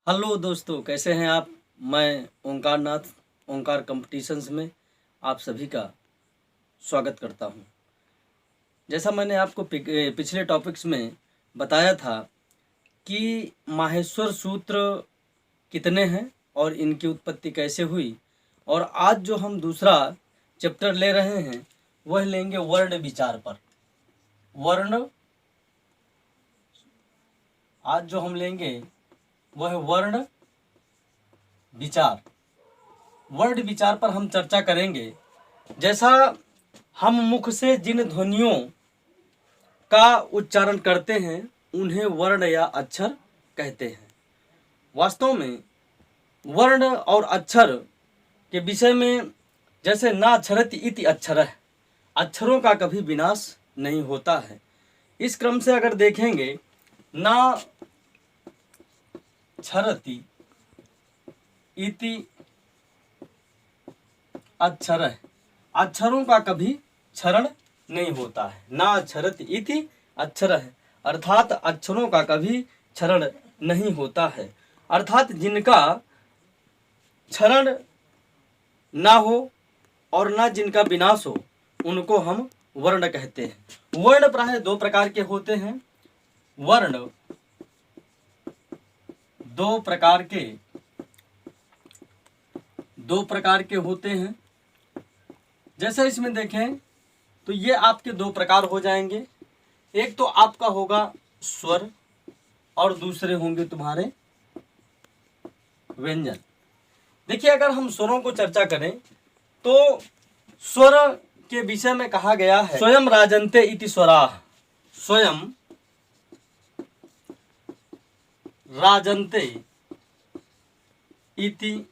Hello दोस्तों, कैसे हैं आप। मैं ओंकार नाथ ओंकार कंपटीशंस में आप सभी का स्वागत करता हूं। जैसा मैंने आपको पिछले टॉपिक्स में बताया था कि माहेश्वर सूत्र कितने हैं और इनकी उत्पत्ति कैसे हुई, और आज जो हम दूसरा चैप्टर ले रहे हैं वह लेंगे वर्ण विचार पर। वर्ण आज जो हम लेंगे वह वर्ण विचार। वर्ण विचार पर हम चर्चा करेंगे। जैसा हम मुख से जिन ध्वनियों का उच्चारण करते हैं उन्हें वर्ण या अक्षर कहते हैं। वास्तव में वर्ण और अक्षर के विषय में जैसे ना क्षरति इति अक्षरः, अक्षरों का कभी विनाश नहीं होता है। इस क्रम से अगर देखेंगे, ना क्षरति इति अक्षरः, अक्षरों का कभी क्षरण नहीं होता है। ना क्षरति इति अक्षरः, अर्थात अक्षरों का कभी क्षरण नहीं होता है। अर्थात जिनका क्षरण ना हो और ना जिनका विनाश हो उनको हम वर्ण कहते हैं। वर्ण प्रायः दो प्रकार के होते हैं। वर्ण दो प्रकार के होते हैं। जैसे इसमें देखें तो ये आपके दो प्रकार हो जाएंगे। एक तो आपका होगा स्वर और दूसरे होंगे तुम्हारे व्यंजन। देखिए, अगर हम स्वरों को चर्चा करें तो स्वर के विषय में कहा गया है, स्वयं राजन्ते इति स्वराः, स्वयं राजन्ते इति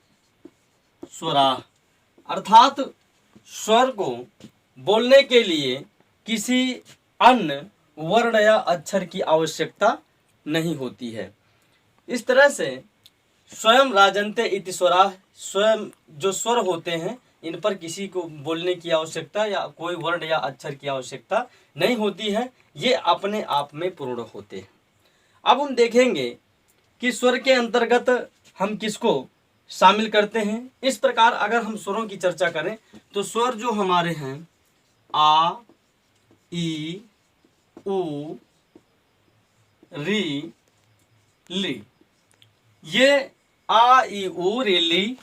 स्वराः, अर्थात स्वर को बोलने के लिए किसी अन्य वर्ण या अक्षर की आवश्यकता नहीं होती है। इस तरह से स्वयं राजन्ते इति स्वराः, स्वयं जो स्वर होते हैं इन पर किसी को बोलने की आवश्यकता या कोई वर्ण या अक्षर की आवश्यकता नहीं होती है। ये अपने आप में पूर्ण होते हैं। अब हम देखेंगे कि स्वर के अंतर्गत हम किसको शामिल करते हैं। इस प्रकार अगर हम स्वरों की चर्चा करें तो स्वर जो हमारे हैं आ, ई, उ, री, ली, ये आ, ई, उ, री, ली,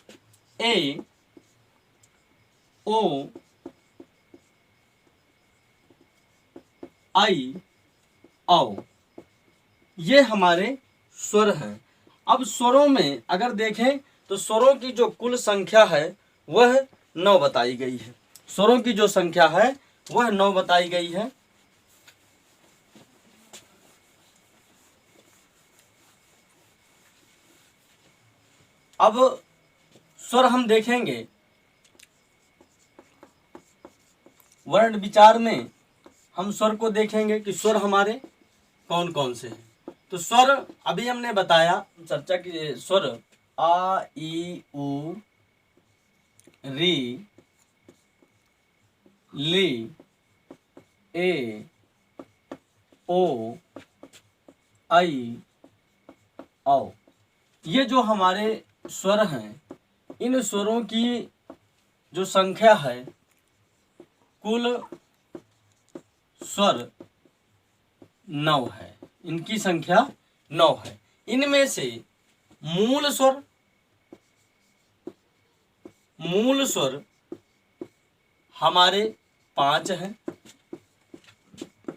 ए, ओ, आई, औ, ये हमारे स्वर हैं। अब स्वरों में अगर देखें तो स्वरों की जो कुल संख्या है वह 9 बताई गई है। स्वरों की जो संख्या है वह 9 बताई गई है। अब स्वर हम देखेंगे वर्ण विचार में, हम स्वर को देखेंगे कि स्वर हमारे कौन कौन से हैं। तो स्वर अभी हमने बताया, चर्चा की, स्वर आ, ई, उ, री, ली, ए, ओ, आई, औ, ये जो हमारे स्वर हैं इन स्वरों की जो संख्या है, कुल स्वर 9 है। इनकी संख्या 9 है। इनमें से मूल स्वर हमारे 5 हैं।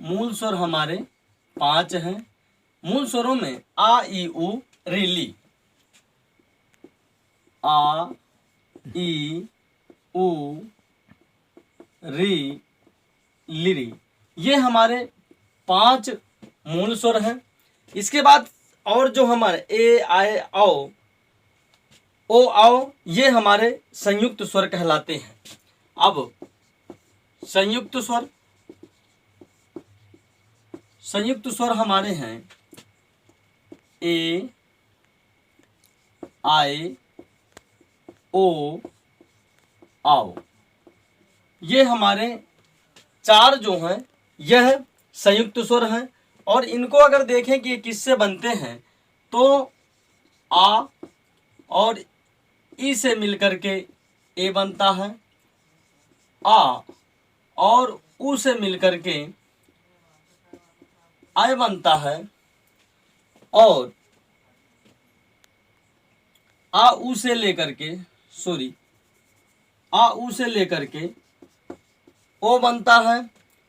मूल स्वर हमारे 5 हैं। मूल स्वरों में आ, ई, उ, री, ली, आ, ई, उ, री, ली, ये हमारे 5 मूल स्वर हैं। इसके बाद और जो हमारे ए, आए, औ, ओ, आओ, ये हमारे संयुक्त स्वर कहलाते हैं। अब संयुक्त स्वर हमारे हैं ए, आए, ओ, आओ, ये हमारे 4 जो हैं यह संयुक्त स्वर हैं। और इनको अगर देखें कि किससे बनते हैं तो आ और ई से मिलकर के ए बनता है, आ और उ से मिलकर के आय बनता है, और आ उ से लेकर के आ उ से लेकर के ओ बनता है,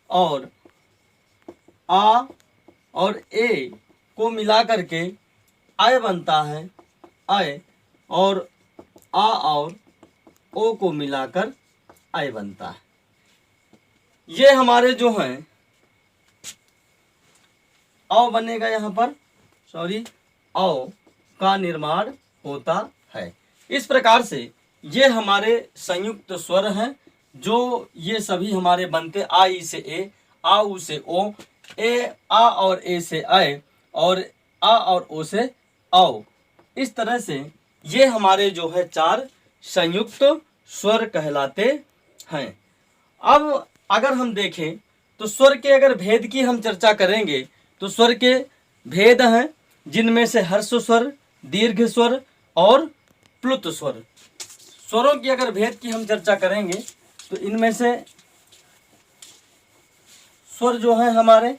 और आ और ए को मिला करके आय बनता है, आय, और आ और ओ को मिलाकर आय बनता है। ये हमारे जो हैं औ बनेगा यहाँ पर, औ का निर्माण होता है। इस प्रकार से ये हमारे संयुक्त स्वर हैं, जो ये सभी हमारे बनते आ ई से ए, आ उ से ओ, ए आ और ए से आय, और आ और ओ से औ। इस तरह से ये हमारे जो है 4 संयुक्त स्वर कहलाते हैं। अब अगर हम देखें तो स्वर के अगर भेद की हम चर्चा करेंगे तो स्वर के भेद हैं, जिनमें से हर्ष स्वर, दीर्घ स्वर और प्लुत स्वर। स्वरों की अगर भेद की हम चर्चा करेंगे तो इनमें से स्वर जो है हमारे,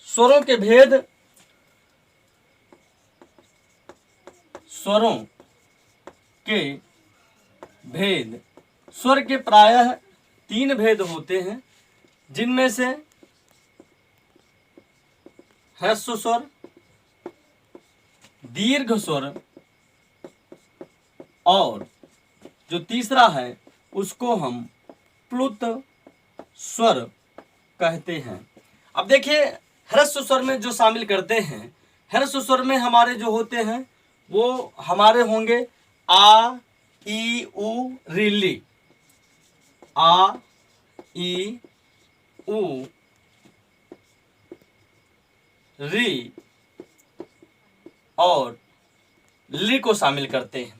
स्वरों के भेद, स्वरों के भेद, स्वर के प्रायः 3 भेद होते हैं, जिनमें से ह्रस्व स्वर, दीर्घ स्वर, और जो तीसरा है उसको हम प्लुत स्वर कहते हैं। अब देखिए ह्रस्व स्वर में जो शामिल करते हैं, ह्रस्व स्वर में हमारे जो होते हैं वो हमारे होंगे आ, ई, उ, री, आ, ई, उ, री और ली को शामिल करते हैं।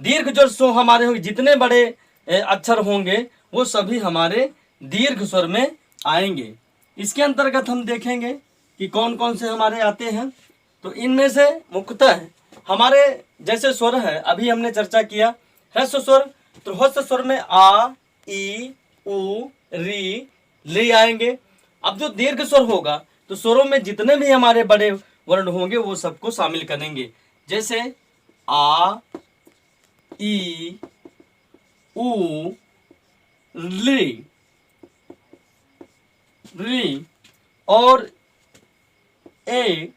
दीर्घ जो स्वर हमारे होंगे, जितने बड़े अक्षर होंगे वो सभी हमारे दीर्घ स्वर में आएंगे। इसके अंतर्गत हम देखेंगे कि कौन कौन से हमारे आते हैं। तो इनमें से मुख्यतः हमारे जैसे स्वर है, अभी हमने चर्चा किया ह्रस्व स्वर, तो ह्रस्व स्वर में आ, ई, उ, री आएंगे। अब जो दीर्घ स्वर होगा तो स्वरों में जितने भी हमारे बड़े वर्ण होंगे वो सबको शामिल करेंगे, जैसे आ, ई, उ, ली और ए,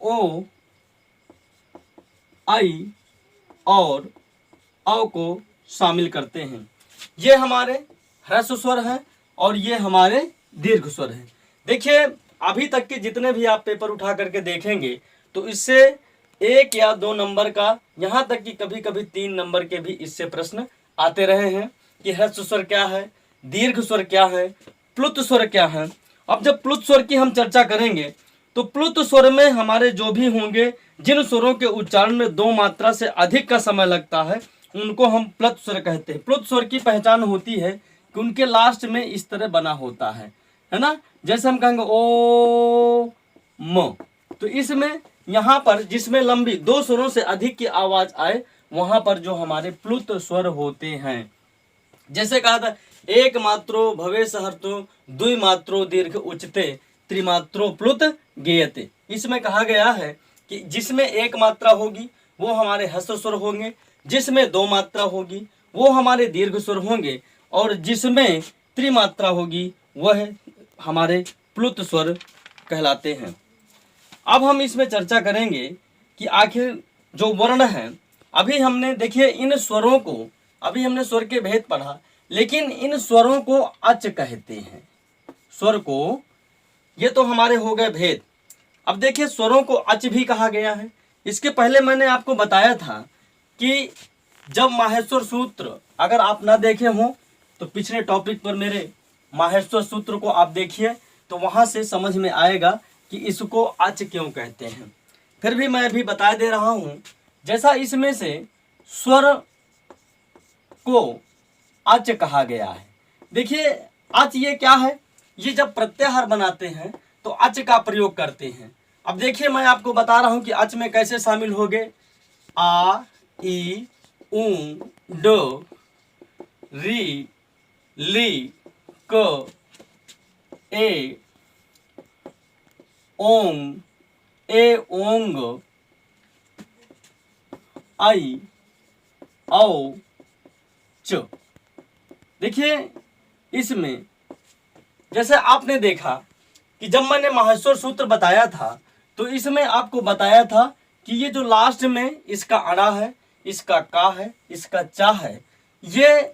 ओ, आई और औ को शामिल करते हैं। ये हमारे ह्रस्व स्वर हैं और ये हमारे दीर्घ स्वर हैं। देखिए अभी तक के जितने भी आप पेपर उठा करके देखेंगे तो इससे 1 या 2 नंबर का, यहाँ तक कि कभी कभी 3 नंबर के भी इससे प्रश्न आते रहे हैं कि ह्रस्व स्वर क्या है, दीर्घ स्वर क्या है, प्लुत स्वर क्या है। अब जब प्लुत स्वर की हम चर्चा करेंगे तो प्लुत स्वर में हमारे जो भी होंगे, जिन स्वरों के उच्चारण में 2 मात्रा से अधिक का समय लगता है उनको हम प्लुत स्वर कहते हैं। प्लुत स्वर की पहचान होती है कि उनके लास्ट में इस तरह बना होता है ना। जैसे हम कहेंगे ओ म, तो इसमें यहाँ पर जिसमें लंबी 2 स्वरों से अधिक की आवाज आए वहां पर जो हमारे प्लुत स्वर होते हैं। जैसे कहा था एक मात्रो भवेश हर्तो द्वि मात्रो दीर्घ उच्चते त्रिमात्रो प्लुत गेयते। इसमें कहा गया है कि जिसमें 1 मात्रा होगी वो हमारे ह्रस्व स्वर होंगे, जिसमें 2 मात्रा होगी वो हमारे दीर्घ स्वर होंगे, और जिसमें त्रिमात्रा होगी वह हमारे प्लुत स्वर कहलाते हैं। अब हम इसमें चर्चा करेंगे कि आखिर जो वर्ण है, अभी हमने देखिए इन स्वरों को, अभी हमने स्वर के भेद पढ़ा, लेकिन इन स्वरों को अच कहते हैं। स्वर को, ये तो हमारे हो गए भेद। अब देखिए स्वरों को अच भी कहा गया है। इसके पहले मैंने आपको बताया था कि जब माहेश्वर सूत्र अगर आप ना देखे हो तो पिछले टॉपिक पर मेरे माहेश्वर सूत्र को आप देखिए तो वहां से समझ में आएगा कि इसको अच क्यों कहते हैं। फिर भी मैं अभी बता दे रहा हूं, जैसा इसमें से स्वर को अच कहा गया है। देखिए अच ये क्या है, ये जब प्रत्याहार बनाते हैं तो अच का प्रयोग करते हैं। अब देखिए मैं आपको बता रहा हूं कि अच में कैसे शामिल हो गए। आ, ई, उ, ड, री, ली, क, ए, ओंग, ए, ओंग, आई, औ, च। देखिए इसमें जैसे आपने देखा कि जब मैंने माहेश्वर सूत्र बताया था तो इसमें आपको बताया था कि ये जो लास्ट में इसका अड़ा है, इसका का है, इसका चा है, ये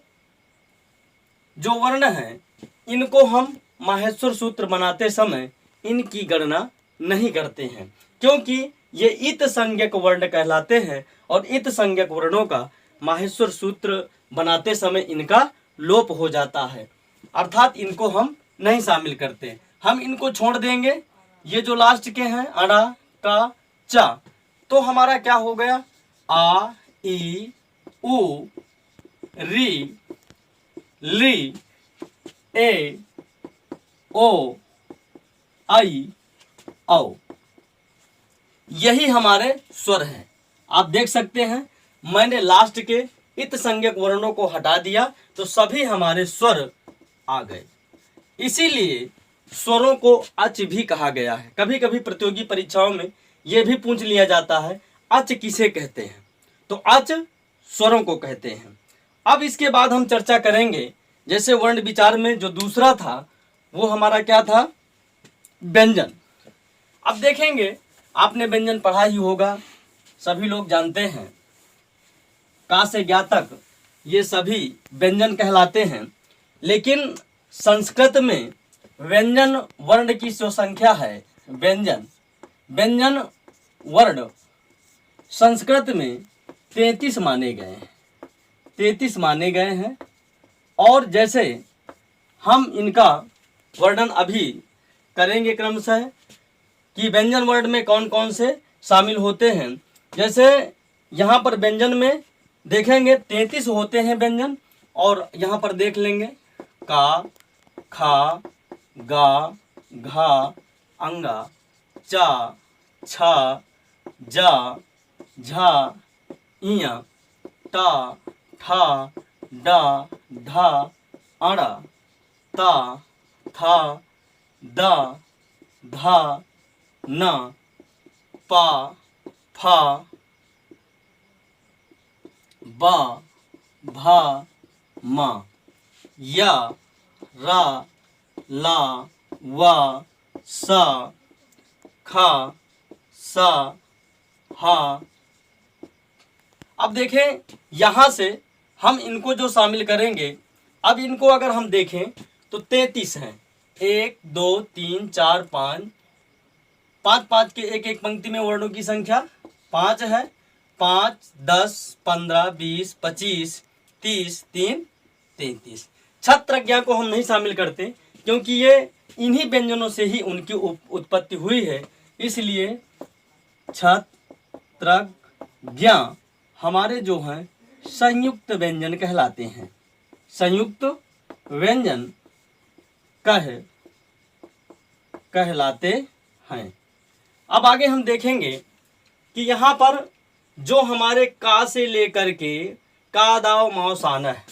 जो वर्ण है इनको हम माहेश्वर सूत्र बनाते समय इनकी गणना नहीं करते हैं, क्योंकि ये इत संज्ञक वर्ण कहलाते हैं और इत संज्ञक वर्णों का माहेश्वर सूत्र बनाते समय इनका लोप हो जाता है, अर्थात इनको हम नहीं शामिल करते। हम इनको छोड़ देंगे। ये जो लास्ट के हैं अड़ा, का, चा, तो हमारा क्या हो गया? आ, ई, उ, री, ली, ए, ओ, आई, औ। यही हमारे स्वर हैं। आप देख सकते हैं मैंने लास्ट के इत संज्ञक वर्णों को हटा दिया तो सभी हमारे स्वर आ गए। इसीलिए स्वरों को अच भी कहा गया है। कभी कभी प्रतियोगी परीक्षाओं में यह भी पूछ लिया जाता है अच किसे कहते हैं, तो अच स्वरों को कहते हैं। अब इसके बाद हम चर्चा करेंगे, जैसे वर्ण विचार में जो दूसरा था वो हमारा क्या था? व्यंजन। अब देखेंगे, आपने व्यंजन पढ़ा ही होगा, सभी लोग जानते हैं का से ज्ञा तक ये सभी व्यंजन कहलाते हैं। लेकिन संस्कृत में व्यंजन वर्ण की जो संख्या है, व्यंजन वर्ण संस्कृत में 33 माने गए हैं, 33 माने गए हैं। और जैसे हम इनका वर्णन अभी करेंगे क्रमशः कि व्यंजन वर्ण में कौन कौन से शामिल होते हैं। जैसे यहाँ पर व्यंजन में देखेंगे 33 होते हैं व्यंजन, और यहाँ पर देख लेंगे का, खा, गा, घा, अंगा, चा, छा, जा, झा, इया, टा, ठा, डा, ढा, अड़ा, ता, था, दा, धा, ना, पा, फा, बा, भा, मा, या, रा, ला, वा, सा, खा, सा, हा। अब देखें यहां से हम इनको जो शामिल करेंगे, अब इनको अगर हम देखें तो 33 हैं। 1 2 3 4 5, 5 के एक एक पंक्ति में वर्णों की संख्या 5 है। 5 10 15 20 25 30 3 33। छत्रज्ञा को हम नहीं शामिल करते क्योंकि ये इन्हीं व्यंजनों से ही उनकी उत्पत्ति हुई है, इसलिए छत्रज्ञा हमारे जो हैं संयुक्त व्यंजन कहलाते हैं। संयुक्त व्यंजन कहलाते हैं। अब आगे हम देखेंगे कि यहाँ पर जो हमारे का से लेकर के का, दाव, माव, सान है,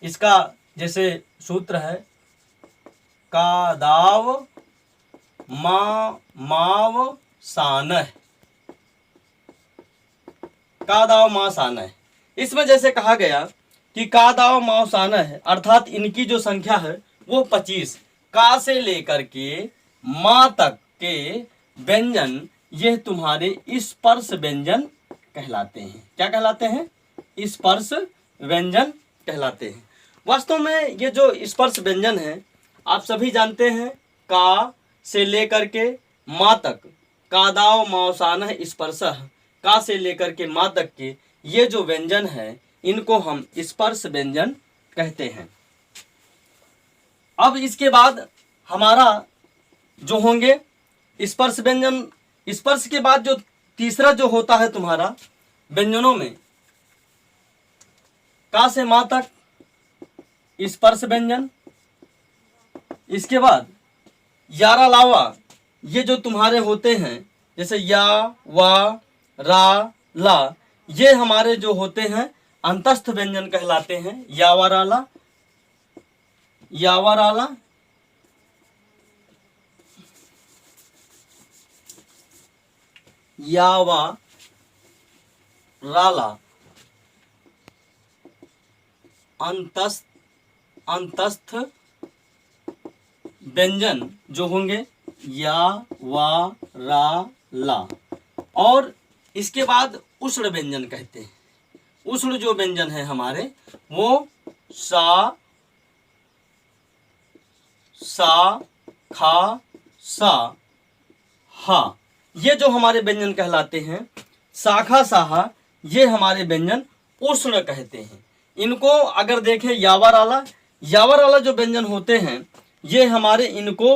इसका जैसे सूत्र है का, दाव, माव, सान, का, दाव, मा, सान। इसमें जैसे कहा गया कि का, दाव, माव, सान है, अर्थात इनकी जो संख्या है वो 25। का से लेकर के मा तक के व्यंजन यह तुम्हारे स्पर्श व्यंजन कहलाते हैं। क्या कहलाते हैं? स्पर्श व्यंजन कहलाते हैं। वास्तव में ये जो स्पर्श व्यंजन है आप सभी जानते हैं, का से लेकर के मा तक, का, दाव, माव, सान, स्पर्श, का से लेकर के मा तक के ये जो व्यंजन है इनको हम स्पर्श व्यंजन कहते हैं। अब इसके बाद हमारा जो होंगे स्पर्श व्यंजन, स्पर्श के बाद जो तीसरा जो होता है तुम्हारा व्यंजनों में, का से मा तक स्पर्श व्यंजन, इसके बाद यारा लावा, ये जो तुम्हारे होते हैं जैसे या, वा, रा, ला, ये हमारे जो होते हैं अंतस्थ व्यंजन कहलाते हैं। यावाराला, यावाराला, यावा राला, अंतस्थ अंतस्थ व्यंजन जो होंगे या, वा, रा, ला। और इसके बाद उष्ण व्यंजन कहते हैं। उष्ण जो व्यंजन है हमारे वो सा, सा, खा, सा, हा, ये जो हमारे व्यंजन कहलाते हैं। शाखा, साहा, ये हमारे व्यंजन उष्ण कहते हैं। इनको अगर देखें यावाराला, यावाराला जो व्यंजन होते हैं ये हमारे इनको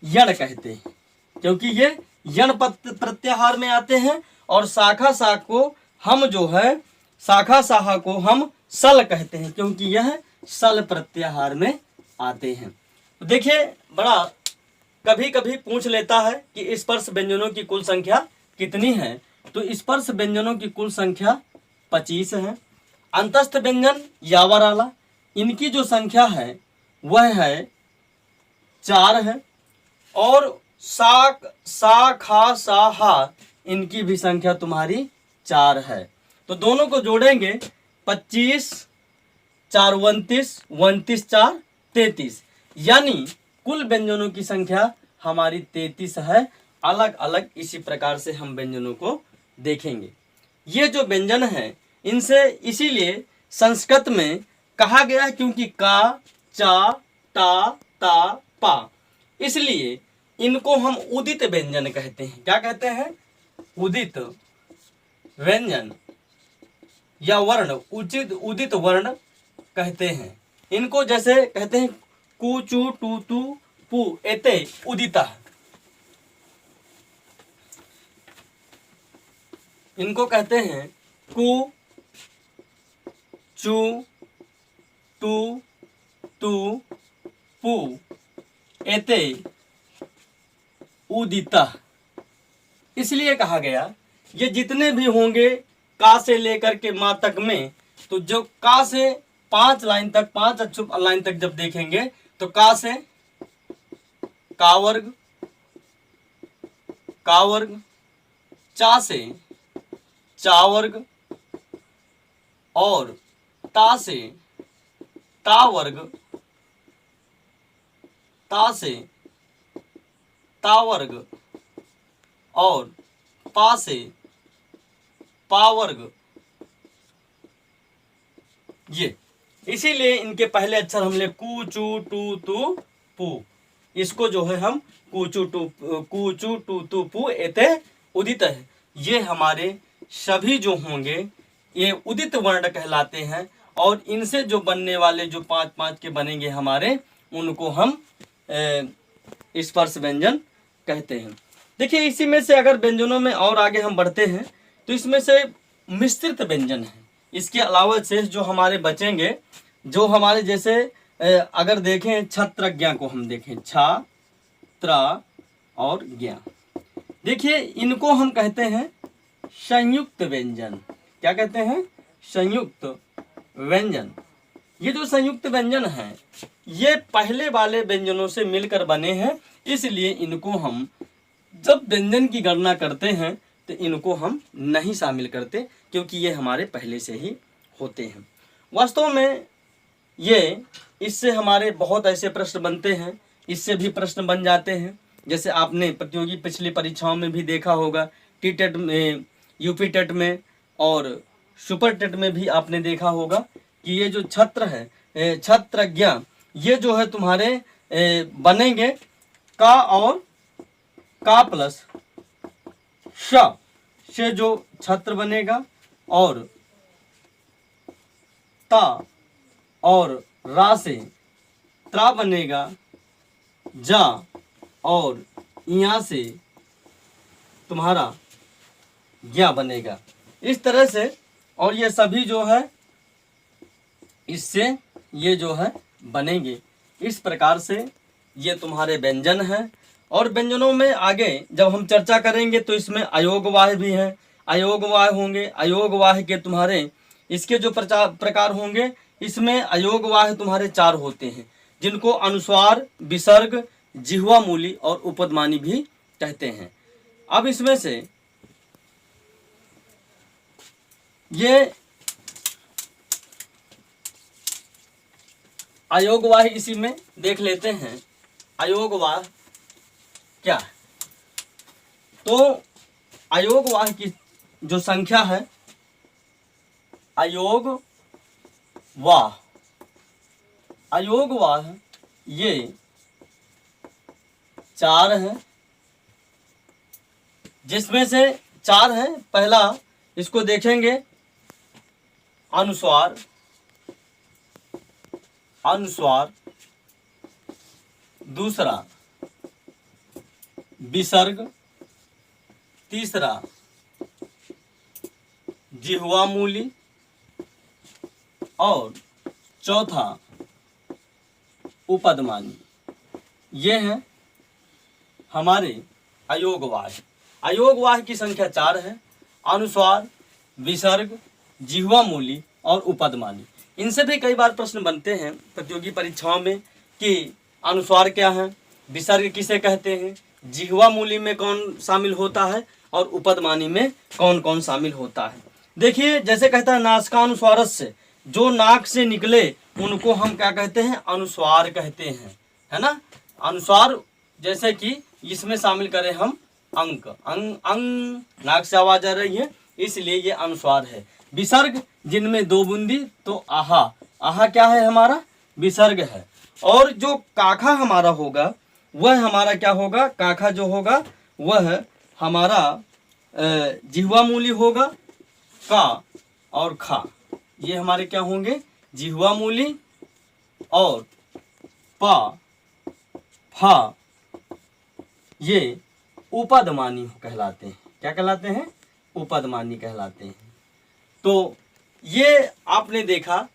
यण कहते हैं, क्योंकि ये यण प्रत्याहार में आते हैं। और शाखा, सा को हम जो है शाखा, साहा को हम सल कहते हैं, क्योंकि यह सल प्रत्याहार में आते हैं। देखिए, बड़ा कभी कभी पूछ लेता है कि स्पर्श व्यंजनों की कुल संख्या कितनी है। तो स्पर्श व्यंजनों की कुल संख्या 25 है। अंतस्थ व्यंजन यावाराला, इनकी जो संख्या है वह है 4 है। और सा, सा, खा, सा, हा, इनकी भी संख्या तुम्हारी 4 है। तो दोनों को जोड़ेंगे 25, 4 29, 29 4 33, यानी कुल व्यंजनों की संख्या हमारी 33 है। अलग अलग इसी प्रकार से हम व्यंजनों को देखेंगे। ये जो व्यंजन है इनसे इसीलिए संस्कृत में कहा गया है, क्योंकि का, चा, टा, ता, पा, इसलिए इनको हम उदित व्यंजन कहते हैं। क्या कहते हैं? उदित व्यंजन या वर्ण, उचित उदित वर्ण कहते हैं इनको। जैसे कहते हैं कु, चु, टू, तु, पु, एते उदिता, इनको कहते हैं कु, चु, टू, तु, पु, एते उदिता। इसलिए कहा गया ये जितने भी होंगे का से लेकर के मा तक में, तो जो का से 5 लाइन तक, 5 अक्षर लाइन तक जब देखेंगे तो का से का वर्ग, का वर्ग, चा से चा वर्ग, और ता से ता वर्ग, ता से ता वर्ग, और पा से पा वर्ग। ये इसीलिए इनके पहले अक्षर हम ले कु, चु, टू, तु, पु, इसको जो है हम कु, चु, टू, तु, पु, एते उदित है। ये हमारे सभी जो होंगे ये उदित वर्ण कहलाते हैं। और इनसे जो बनने वाले जो 5-5 के बनेंगे हमारे, उनको हम स्पर्श व्यंजन कहते हैं। देखिए, इसी में से अगर व्यंजनों में और आगे हम बढ़ते हैं तो इसमें से मिश्रित व्यंजन है। इसके अलावा शेष जो हमारे बचेंगे, जो हमारे जैसे अगर देखें छत्रज्ञा को हम देखें, छा, त्रा और ज्ञा, देखिए इनको हम कहते हैं संयुक्त व्यंजन। क्या कहते हैं? संयुक्त व्यंजन। ये जो संयुक्त व्यंजन है ये पहले वाले व्यंजनों से मिलकर बने हैं, इसलिए इनको हम जब व्यंजन की गणना करते हैं तो इनको हम नहीं शामिल करते, क्योंकि ये हमारे पहले से ही होते हैं। वास्तव में ये इससे हमारे बहुत ऐसे प्रश्न बनते हैं, इससे भी प्रश्न बन जाते हैं। जैसे आपने प्रतियोगी पिछली परीक्षाओं में भी देखा होगा, टी टेट में, यूपी टेट में और सुपर टेट में भी आपने देखा होगा कि ये जो छत्र है, छत्रज्ञा, ये जो है तुम्हारे बनेंगे का और का प्लस श से जो छत्र बनेगा, और ता और रा से त्रा बनेगा, जा और यहाँ से तुम्हारा ज्ञा बनेगा। इस तरह से, और ये सभी जो है इससे ये जो है बनेंगे। इस प्रकार से ये तुम्हारे व्यंजन हैं। और व्यंजनों में आगे जब हम चर्चा करेंगे तो इसमें अयोगवाह भी हैं, अयोगवाह होंगे। अयोगवाह के तुम्हारे इसके जो प्रकार होंगे, इसमें अयोगवाह तुम्हारे 4 होते हैं, जिनको अनुस्वार, विसर्ग, जिह्वा मूली और उपध्मानी भी कहते हैं। अब इसमें से ये अयोगवाह इसी में देख लेते हैं, अयोगवाह क्या है। तो अयोगवाह की जो संख्या है, अयोगवाह ये 4 हैं, जिसमें से 4 हैं। पहला इसको देखेंगे अनुस्वार, दूसरा विसर्ग, तीसरा जिह्वा मूली और चौथा उपध्मानी। ये हैं हमारे अयोगवाह। अयोगवाह की संख्या 4 है, अनुस्वार, विसर्ग, जिह्वा मूली और उपध्मानी। इनसे भी कई बार प्रश्न बनते हैं प्रतियोगी परीक्षाओं में कि अनुस्वार क्या है, विसर्ग किसे कहते हैं, जिह्वा मूली में कौन शामिल होता है और उपध्मानी में कौन कौन शामिल होता है। देखिए, जैसे कहता है नासिकानुस्वारस्य, जो नाक से निकले उनको हम क्या कहते हैं, अनुस्वार कहते हैं, है ना। अनुस्वार जैसे कि इसमें शामिल करें हम अंक, अंग अंग, नाक से आवाज आ रही है, इसलिए ये अनुस्वार है। विसर्ग जिनमें 2 बूंदी, तो आहा, आहा क्या है हमारा, विसर्ग है। और जो काखा हमारा होगा वह हमारा क्या होगा, काखा जो होगा वह हमारा जिह्वा मूली होगा। का और खा ये हमारे क्या होंगे, जिह्वा मूली, और पा फा ये उपध्मानी कहलाते हैं। क्या कहलाते हैं, उपध्मानी कहलाते हैं। तो ये आपने देखा,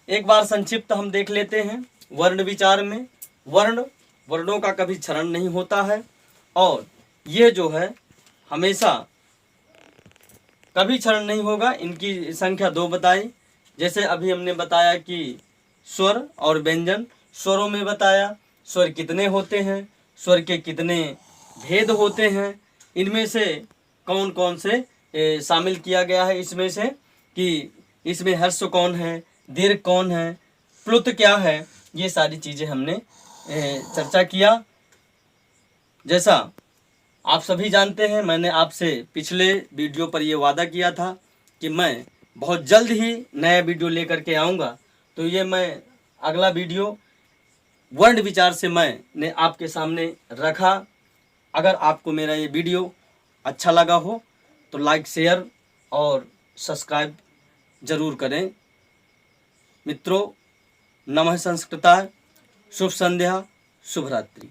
एक बार संक्षिप्त हम देख लेते हैं। वर्ण विचार में वर्णों का कभी क्षरण नहीं होता है, और ये जो है हमेशा कभी क्षरण नहीं होगा। इनकी संख्या 2 बताई, जैसे अभी हमने बताया कि स्वर और व्यंजन। स्वरों में बताया स्वर कितने होते हैं, स्वर के कितने भेद होते हैं, इनमें से कौन कौन से शामिल किया गया है, इसमें से कि इसमें हर्ष कौन है, दीर्घ कौन है, प्लुत क्या है, ये सारी चीज़ें हमने चर्चा किया। जैसा आप सभी जानते हैं, मैंने आपसे पिछले वीडियो पर ये वादा किया था कि मैं बहुत जल्द ही नया वीडियो लेकर के आऊँगा। तो ये मैं अगला वीडियो वर्ण विचार से मैंने आपके सामने रखा। अगर आपको मेरा ये वीडियो अच्छा लगा हो तो लाइक, शेयर और सब्सक्राइब जरूर करें। मित्रों, नमः संस्कृताय, शुभ संध्या, शुभ रात्रि।